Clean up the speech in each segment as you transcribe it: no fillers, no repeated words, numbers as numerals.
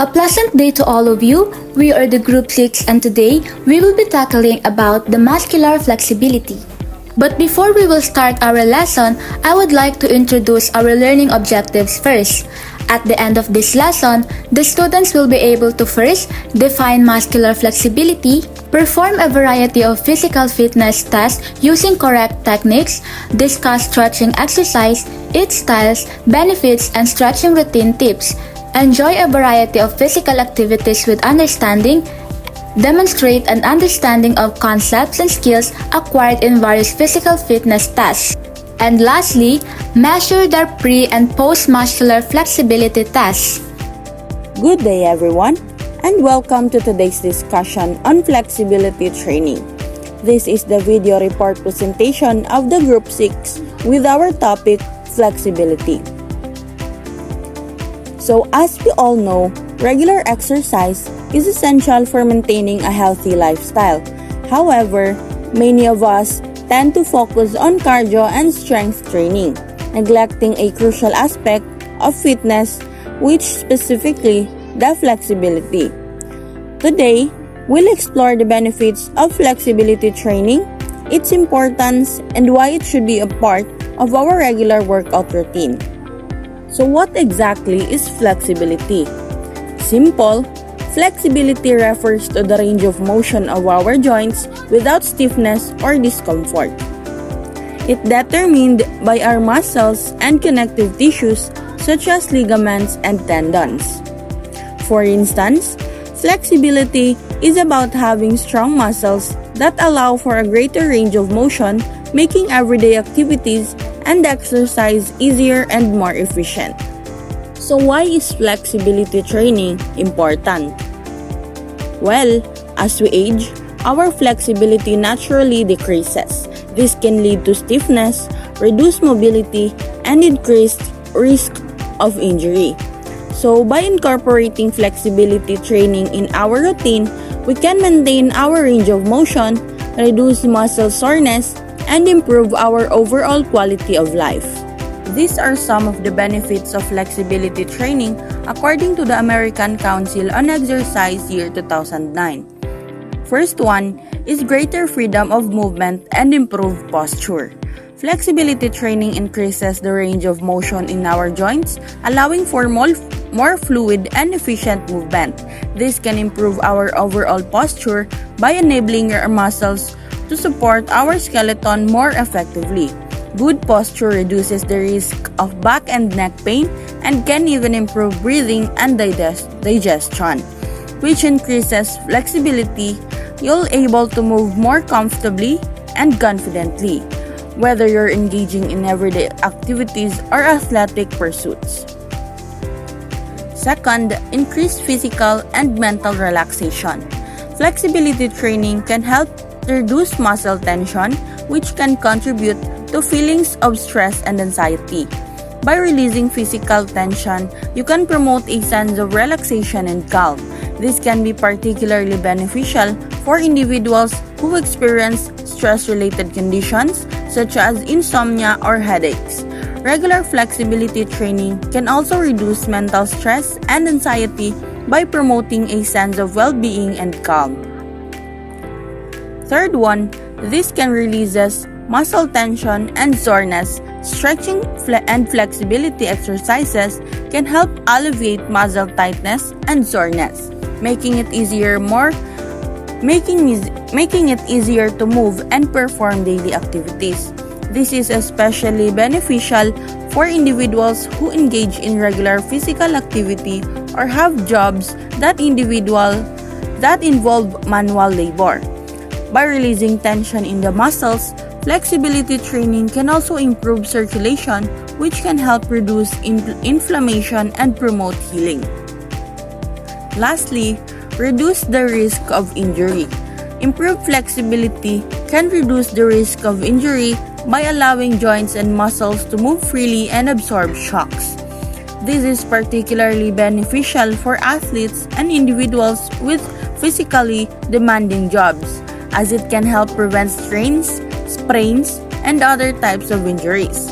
A pleasant day to all of you. We are the Group 6 and today we will be tackling about the muscular flexibility. But before we will start our lesson, I would like to introduce our learning objectives first. At the end of this lesson, the students will be able to first define muscular flexibility, perform a variety of physical fitness tests using correct techniques, discuss stretching exercise, its styles, benefits, and stretching routine tips, enjoy a variety of physical activities with understanding, demonstrate an understanding of concepts and skills acquired in various physical fitness tests. And lastly, measure their pre- and post-muscular flexibility tests. Good day everyone, and welcome to today's discussion on flexibility training. This is the video report presentation of the Group 6 with our topic, flexibility. So as we all know, regular exercise is essential for maintaining a healthy lifestyle. However, many of us tend to focus on cardio and strength training, neglecting a crucial aspect of fitness, which specifically the flexibility. Today, we'll explore the benefits of flexibility training, its importance, and why it should be a part of our regular workout routine. So what exactly is flexibility? Simple, flexibility refers to the range of motion of our joints without stiffness or discomfort. It determined by our muscles and connective tissues such as ligaments and tendons. For instance, flexibility is about having strong muscles that allow for a greater range of motion, making everyday activities and exercise easier and more efficient. So why is flexibility training important? Well, as we age, our flexibility naturally decreases. This can lead to stiffness, reduced mobility, and increased risk of injury. So by incorporating flexibility training in our routine, we can maintain our range of motion, reduce muscle soreness, and improve our overall quality of life. These are some of the benefits of flexibility training according to the American Council on Exercise year 2009. First one is greater freedom of movement and improved posture. Flexibility training increases the range of motion in our joints, allowing for more fluid and efficient movement. This can improve our overall posture by enabling our muscles to support our skeleton more effectively. Good posture reduces the risk of back and neck pain and can even improve breathing and digestion, which increases flexibility. You're able to move more comfortably and confidently, whether you're engaging in everyday activities or athletic pursuits. Second, increased physical and mental relaxation. Flexibility training can help reduce muscle tension, which can contribute to feelings of stress and anxiety. By releasing physical tension, you can promote a sense of relaxation and calm. This can be particularly beneficial for individuals who experience stress-related conditions such as insomnia or headaches. Regular flexibility training can also reduce mental stress and anxiety by promoting a sense of well-being and calm. Third one, this can releases muscle tension and soreness. Stretching and flexibility exercises can help alleviate muscle tightness and soreness, making it easier to move and perform daily activities. This is especially beneficial for individuals who engage in regular physical activity or have jobs that involve manual labor. By releasing tension in the muscles, flexibility training can also improve circulation, which can help reduce inflammation and promote healing. Lastly, reduce the risk of injury. Improved flexibility can reduce the risk of injury by allowing joints and muscles to move freely and absorb shocks. This is particularly beneficial for athletes and individuals with physically demanding jobs, as it can help prevent strains, sprains, and other types of injuries.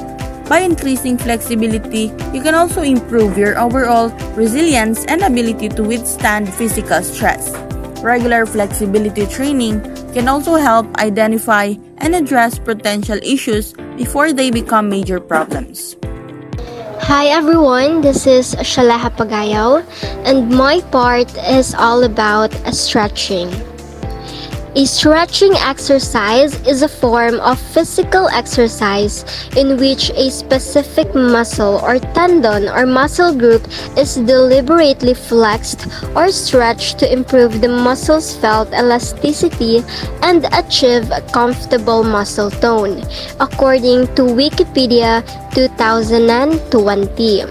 By increasing flexibility, you can also improve your overall resilience and ability to withstand physical stress. Regular flexibility training can also help identify and address potential issues before they become major problems. Hi everyone, this is Shalyha Pagayao, and my part is all about stretching. A stretching exercise is a form of physical exercise in which a specific muscle or tendon or muscle group is deliberately flexed or stretched to improve the muscle's felt elasticity and achieve comfortable muscle tone, according to Wikipedia 2020.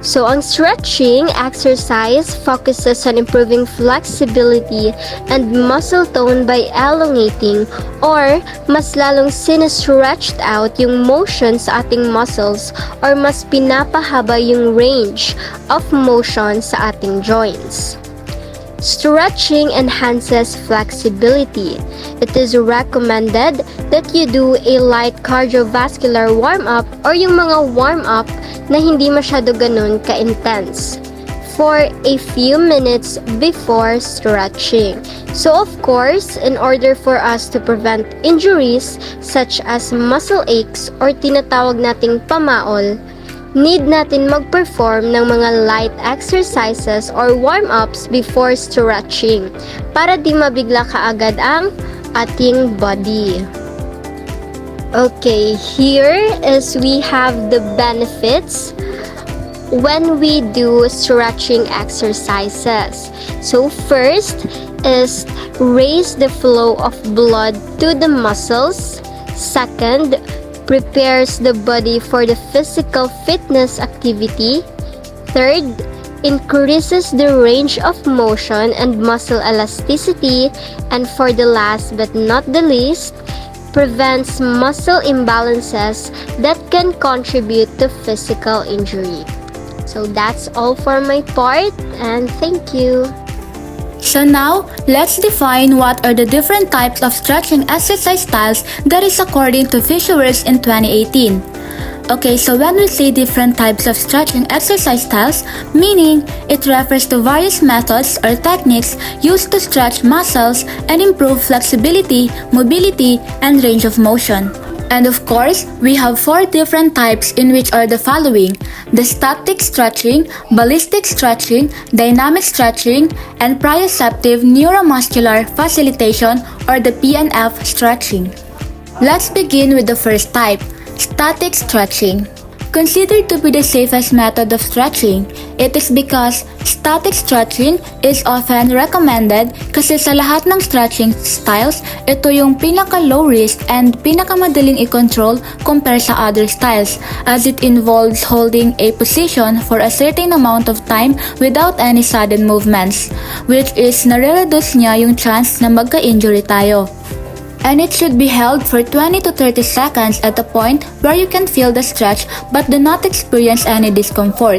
So, ang stretching exercise focuses on improving flexibility and muscle tone by elongating or mas lalong sinestretched out yung motion sa ating muscles or mas pinapahaba yung range of motion sa ating joints. Stretching enhances flexibility. It is recommended that you do a light cardiovascular warm-up or yung mga warm-up na hindi masyado ganun ka-intense for a few minutes before stretching. So of course, in order for us to prevent injuries such as muscle aches or tinatawag nating pamaol, need natin mag-perform ng mga light exercises or warm-ups before stretching para di mabigla kaagad ang ating body. Okay, here is we have the benefits when we do stretching exercises. So first is raise the flow of blood to the muscles. Second, prepares the body for the physical fitness activity. Third, increases the range of motion and muscle elasticity. And for the last but not the least, prevents muscle imbalances that can contribute to physical injury. So that's all for my part, and thank you. So now, let's define what are the different types of stretching exercise styles that is according to Fisher's in 2018. Okay, so when we say different types of stretching exercise styles, meaning it refers to various methods or techniques used to stretch muscles and improve flexibility, mobility, and range of motion. And of course, we have 4 different types in which are the following: the static stretching, ballistic stretching, dynamic stretching, and proprioceptive neuromuscular facilitation or the PNF stretching. Let's begin with the first type, static stretching. Considered to be the safest method of stretching, it is because static stretching is often recommended kasi sa lahat ng stretching styles, ito yung pinaka-low risk and pinaka-madaling i-control compare sa other styles as it involves holding a position for a certain amount of time without any sudden movements, which is nare-reduce niya yung chance na magka-injury tayo. And it should be held for 20 to 30 seconds at a point where you can feel the stretch but do not experience any discomfort.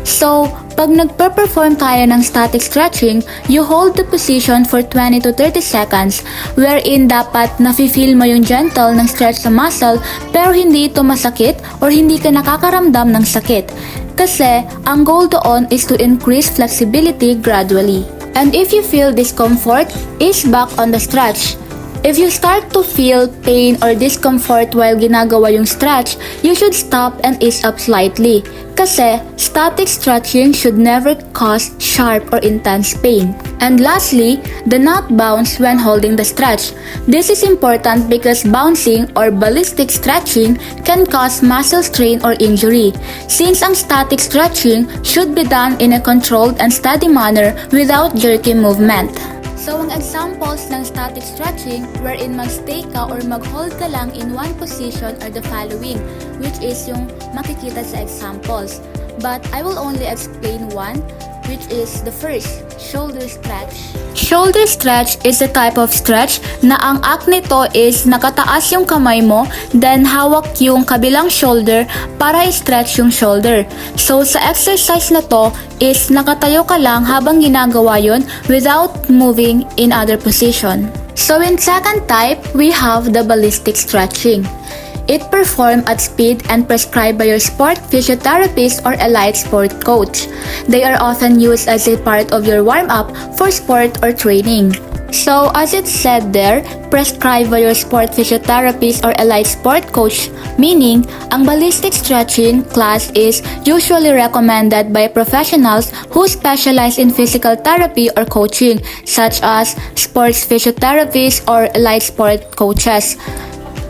So, pag nagpe-perform tayo ng static stretching, you hold the position for 20 to 30 seconds wherein dapat nafe-feel mo yung gentle ng stretch sa muscle pero hindi ito masakit or hindi ka nakakaramdam ng sakit. Kasi, ang goal doon is to increase flexibility gradually. And if you feel discomfort, ease back on the stretch. If you start to feel pain or discomfort while ginagawa yung stretch, you should stop and ease up slightly. Kasi static stretching should never cause sharp or intense pain. And lastly, do not bounce when holding the stretch. This is important because bouncing or ballistic stretching can cause muscle strain or injury. Since ang static stretching should be done in a controlled and steady manner without jerky movement. So, ang examples ng static stretching wherein mag-stay ka or mag-hold ka lang in one position are the following, which is yung makikita sa examples. But I will only explain one, which is the first, shoulder stretch. Shoulder stretch is a type of stretch na ang act nito is nakataas yung kamay mo, then hawak yung kabilang shoulder para i-stretch yung shoulder. So sa exercise na to is nakatayo ka lang habang ginagawa yun without moving in other position. So in second type, we have the ballistic stretching. It performed at speed and prescribed by your sport physiotherapist or elite sport coach. They are often used as a part of your warm-up for sport or training. So, as it said there, prescribed by your sport physiotherapist or elite sport coach, meaning ang ballistic stretching class is usually recommended by professionals who specialize in physical therapy or coaching, such as sports physiotherapists or elite sport coaches.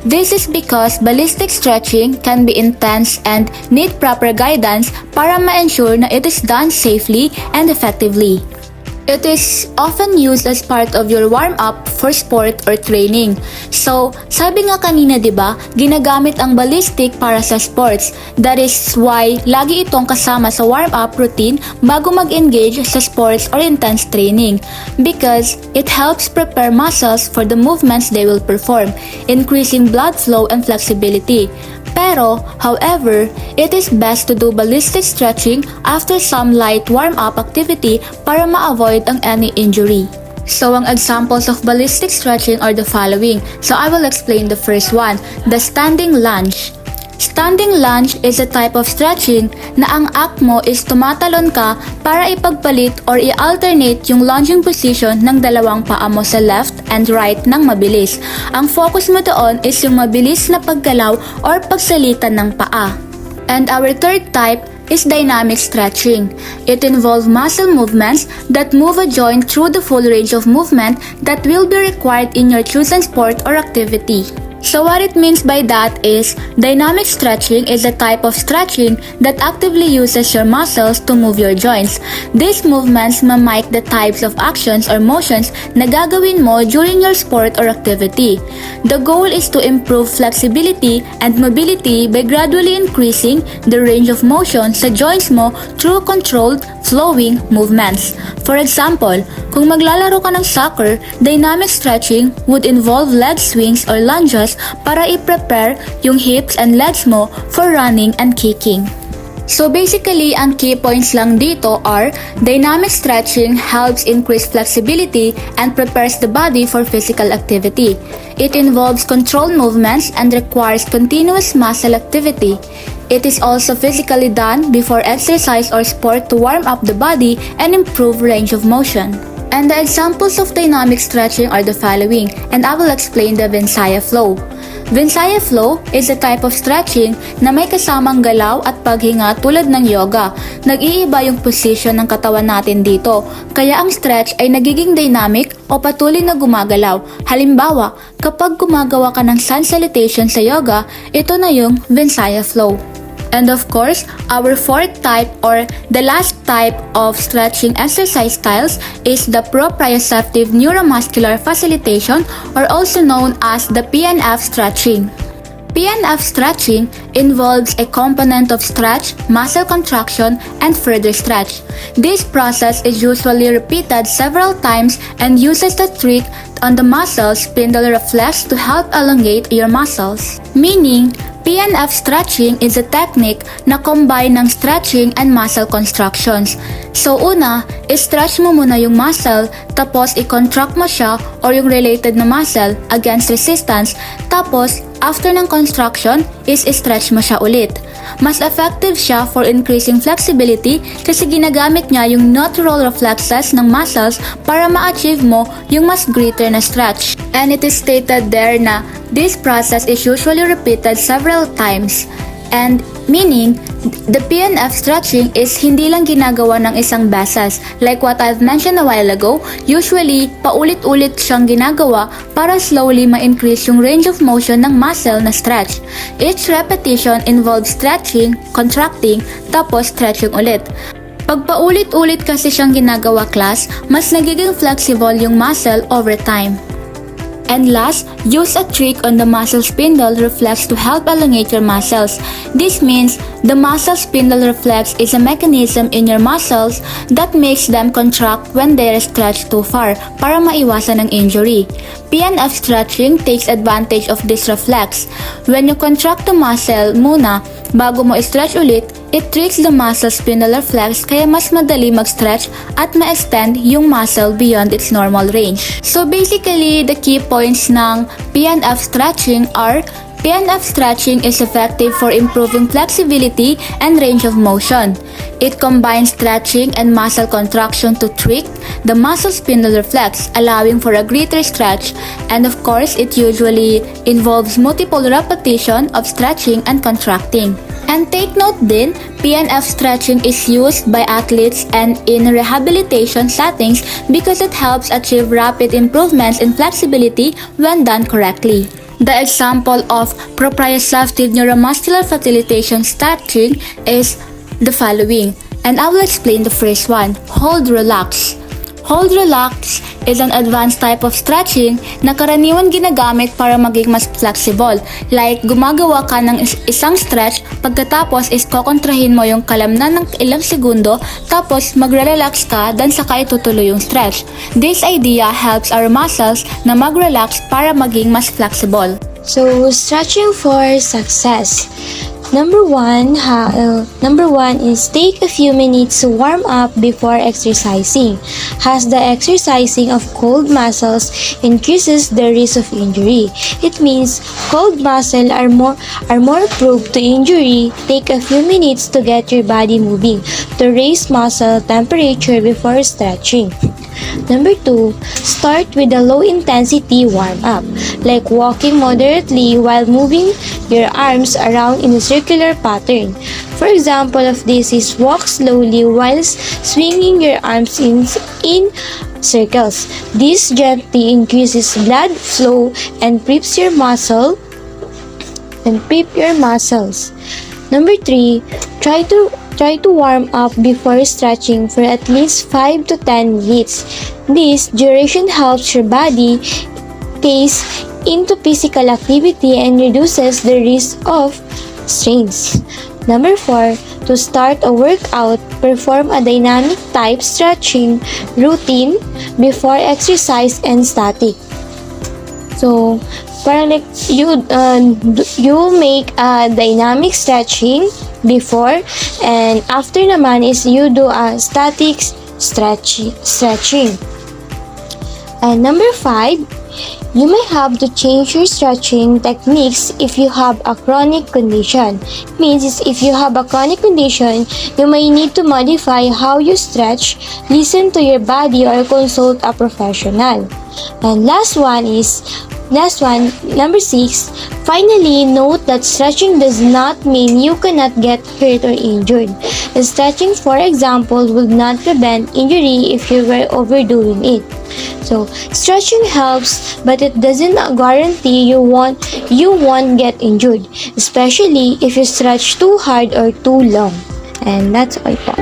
This is because ballistic stretching can be intense and need proper guidance para ma-ensure na it is done safely and effectively. It is often used as part of your warm-up for sport or training. So, sabi nga kanina 'di ba, ginagamit ang ballistic para sa sports. That is why lagi itong kasama sa warm-up routine bago mag-engage sa sports or intense training. Because it helps prepare muscles for the movements they will perform, increasing blood flow and flexibility. Pero, however, it is best to do ballistic stretching after some light warm-up activity para ma-avoid ang any injury. So, ang examples of ballistic stretching are the following. So, I will explain the first one, the standing lunge. Standing lunge is a type of stretching na ang act mo is tumatalon ka para ipagpalit or i-alternate yung lunging position ng dalawang paa mo sa left and right ng mabilis. Ang focus mo doon is yung mabilis na paggalaw or pagsalitan ng paa. And our third type is dynamic stretching. It involves muscle movements that move a joint through the full range of movement that will be required in your chosen sport or activity. So what it means by that is, dynamic stretching is a type of stretching that actively uses your muscles to move your joints. These movements mimic the types of actions or motions na gagawin mo during your sport or activity. The goal is to improve flexibility and mobility by gradually increasing the range of motion sa joints mo through controlled, flowing movements. For example, kung maglalaro ka ng soccer, dynamic stretching would involve leg swings or lunges para i-prepare yung hips and legs mo for running and kicking. So basically, ang key points lang dito are, dynamic stretching helps increase flexibility and prepares the body for physical activity. It involves controlled movements and requires continuous muscle activity. It is also physically done before exercise or sport to warm up the body and improve range of motion. And the examples of dynamic stretching are the following, and I will explain the Vinyasa flow. Vinyasa flow is a type of stretching na may kasamang galaw at paghinga tulad ng yoga. Nag-iiba yung position ng katawan natin dito, kaya ang stretch ay nagiging dynamic o patuloy na gumagalaw. Halimbawa, kapag gumagawa ka ng sun salutation sa yoga, ito na yung Vinyasa flow. And of course, our fourth type or the last type of stretching exercise styles is the proprioceptive neuromuscular facilitation, or also known as the PNF stretching. PNF stretching involves a component of stretch, muscle contraction, and further stretch. This process is usually repeated several times and uses the trick on the muscle spindle reflex to help elongate your muscles. Meaning, PNF stretching is a technique na combine ng stretching and muscle constructions. So una, i-stretch mo muna yung muscle, tapos i-contract mo siya or yung related na muscle against resistance, tapos after ng construction is i-stretch mo siya ulit. Mas effective siya for increasing flexibility kasi ginagamit niya yung natural reflexes ng muscles para ma-achieve mo yung mas greater na stretch. And it is stated there na this process is usually repeated several times. And meaning, the PNF stretching is hindi lang ginagawa ng isang beses. Like what I've mentioned a while ago, usually, paulit-ulit siyang ginagawa para slowly ma-increase yung range of motion ng muscle na stretch. Each repetition involves stretching, contracting, tapos stretching ulit. Pag paulit-ulit kasi siyang ginagawa class, mas nagiging flexible yung muscle over time. And last, use a trick on the muscle spindle reflex to help elongate your muscles. This means the muscle spindle reflex is a mechanism in your muscles that makes them contract when they are stretched too far para maiwasan ng injury. PNF stretching takes advantage of this reflex. When you contract the muscle muna, bago mo i-stretch ulit, it tricks the muscle spindle reflex kaya mas madali mag-stretch at ma-extend yung muscle beyond its normal range. So basically, the key points ng PNF stretching are PNF stretching is effective for improving flexibility and range of motion. It combines stretching and muscle contraction to trick the muscle spindle reflex, allowing for a greater stretch, and of course, it usually involves multiple repetition of stretching and contracting. And take note din, PNF stretching is used by athletes and in rehabilitation settings because it helps achieve rapid improvements in flexibility when done correctly. The example of proprioceptive neuromuscular facilitation stretching is the following, and I will explain the first one, hold relax. Hold relax is an advanced type of stretching na karaniwan ginagamit para maging mas flexible. Like, gumagawa ka ng isang stretch, pagkatapos is kokontrahin mo yung kalamnan ng ilang segundo, tapos magre-relax ka, then saka itutuloy yung stretch. This idea helps our muscles na mag-relax para maging mas flexible. So, stretching for success. Number one is take a few minutes to warm up before exercising, as the exercising of cold muscles increases the risk of injury. It means cold muscles are more prone to injury. Take a few minutes to get your body moving to raise muscle temperature before stretching. Number 2, start with a low-intensity warm-up, like walking moderately while moving your arms around in a circular pattern. For example of this is walk slowly while swinging your arms in circles. This gently increases blood flow and preps your muscles. Number 3, try to warm up before stretching for at least 5 to 10 minutes. This duration helps your body ease into physical activity and reduces the risk of strains. Number 4, to start a workout, perform a dynamic type stretching routine before exercise and static. So, parang like you make a dynamic stretching before, and after naman is you do a static stretching. And number 5, you may have to change your stretching techniques if you have a chronic condition. Means if you have a chronic condition, you may need to modify how you stretch, listen to your body, or consult a professional. And number 6, finally, note that stretching does not mean you cannot get hurt or injured. Stretching, for example, will not prevent injury if you were overdoing it. So, stretching helps, but it doesn't guarantee you won't get injured, especially if you stretch too hard or too long. And that's all po.